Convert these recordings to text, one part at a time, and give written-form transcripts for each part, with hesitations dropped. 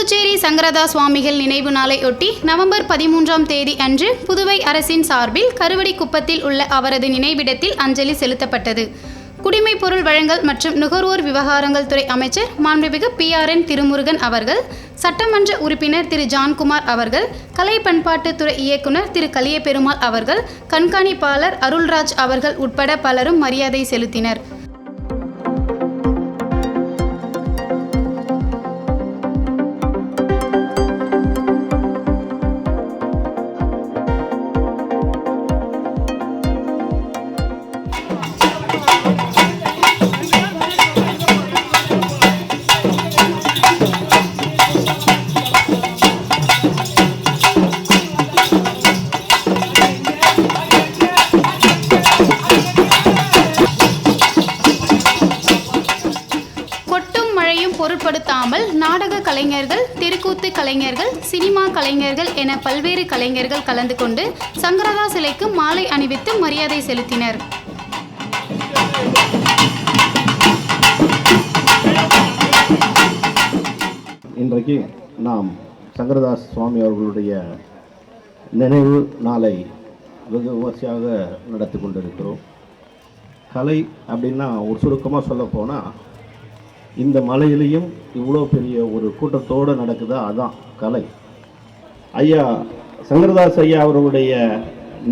புதுச்சேரி சங்கரதாஸ் சுவாமிகள் நினைவு நாளையொட்டி நவம்பர் 13ஆம் தேதி அன்று புதுவை அரசின் சார்பில் கருவடிக்குப்பத்தில் உள்ள அவரது நினைவிடத்தில் அஞ்சலி செலுத்தப்பட்டது. குடிமைப் பொருள் வழங்கல் மற்றும் நுகர்வோர் விவகாரங்கள் துறை அமைச்சர் மாண்புமிகு PRN திருமுருகன் அவர்கள், சட்டமன்ற உறுப்பினர் திரு ஜான்குமார் அவர்கள், கலை பண்பாட்டுத்துறை இயக்குனர் திரு கலியபெருமாள் அவர்கள், கண்காணிப்பாளர் அருள்ராஜ் அவர்கள் உட்பட பலரும் மரியாதை செலுத்தினர். பொருட்படுத்தாமல் நாடக கலைஞர்கள், தெருக்கூத்து கலைஞர்கள், சினிமா கலைஞர்கள் என பல்வேறு கலைஞர்கள் கலந்து கொண்டு சங்கரதாஸ் சிலைக்கு மாலை அணிவித்து மரியாதை செலுத்தினர். இன்றைக்கு நாம் சங்கரதாஸ் சுவாமி அவர்களுடைய நினைவு நாளை வெகு விமர்சையாக நடத்தி கொண்டிருக்கிறோம். கலை அப்படின்னா ஒரு சுருக்கமாக சொல்ல போனால், இந்த மலையிலையும் இவ்வளோ பெரிய ஒரு கூட்டத்தோடு நடக்குதா, அதான் கலை. ஐயா சங்கரதாஸ் ஐயா அவர்களுடைய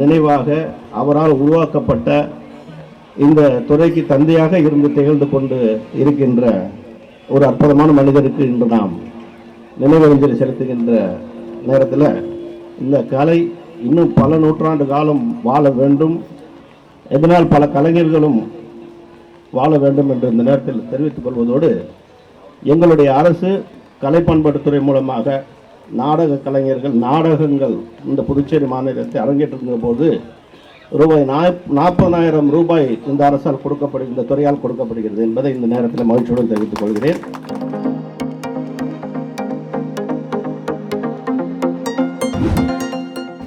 நினைவாக அவரால் உருவாக்கப்பட்ட இந்த துறைக்கு தந்தையாக இருந்து திகழ்ந்து கொண்டு இருக்கின்ற ஒரு அற்புதமான மனிதருக்கு இன்று நாம் நினைவஞ்சலி செலுத்துகின்ற நேரத்தில் இந்த கலை இன்னும் பல நூற்றாண்டு காலம் வாழ வேண்டும், இதனால் பல கலைஞர்களும் வாழ வேண்டும் என்று இந்த நேரத்தில் தெரிவித்துக் கொள்வதோடு, எங்களுடைய அரசு கலை பண்பாட்டுத்துறை மூலமாக நாடக கலைஞர்கள் நாடகங்கள் இந்த புதுச்சேரி மாநிலத்தை அரங்கேற்றுகின்ற போது ரூபாய் 40,000 இந்த அரசால் இந்த துறையால் கொடுக்கப்படுகிறது என்பதை இந்த நேரத்தில் மகிழ்ச்சியுடன் தெரிவித்துக் கொள்கிறேன்.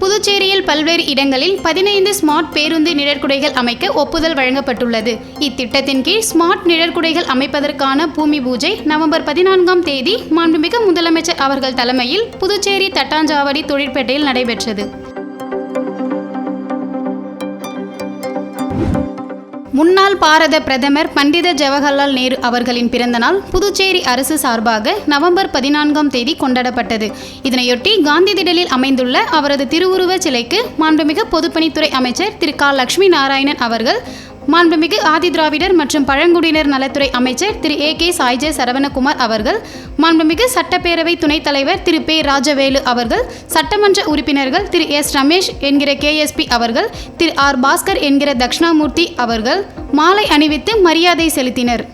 புதுச்சேரியில் பல்வேறு இடங்களில் 15 ஸ்மார்ட் பேருந்து நிழற்குடைகள் அமைக்க ஒப்புதல் வழங்கப்பட்டுள்ளது. இத்திட்டத்தின் கீழ் ஸ்மார்ட் நிழற்குடைகள் அமைப்பதற்கான பூமி பூஜை நவம்பர் 14ஆம் தேதி மாண்புமிகு முதலமைச்சர் அவர்கள் தலைமையில் புதுச்சேரி தட்டாஞ்சாவடி தொழிற்பேட்டையில் நடைபெற்றது. முன்னாள் பாரத பிரதமர் பண்டித ஜவஹர்லால் நேரு அவர்களின் பிறந்தநாள் புதுச்சேரி அரசு சார்பாக நவம்பர் 14ஆம் தேதி கொண்டாடப்பட்டது. இதனையொட்டி காந்தி திடலில் அமைந்துள்ள அவரது திருவுருவச் சிலைக்கு மாண்புமிகு பொதுப்பணித்துறை அமைச்சர் திரு க. லட்சுமி நாராயணன் அவர்கள், மாண்புமிகு ஆதிதிராவிடர் மற்றும் பழங்குடியினர் நலத்துறை அமைச்சர் திரு AK சாய்ஜே சரவணகுமார் அவர்கள், மாண்புமிகு சட்டப்பேரவை துணைத் தலைவர் திரு பே. ராஜவேலு அவர்கள், சட்டமன்ற உறுப்பினர்கள் திரு S. ரமேஷ் என்கிற KSP அவர்கள், திரு R. பாஸ்கர் என்கிற தக்ஷணாமூர்த்தி அவர்கள் மாலை அணிவித்து மரியாதை செலுத்தினர்.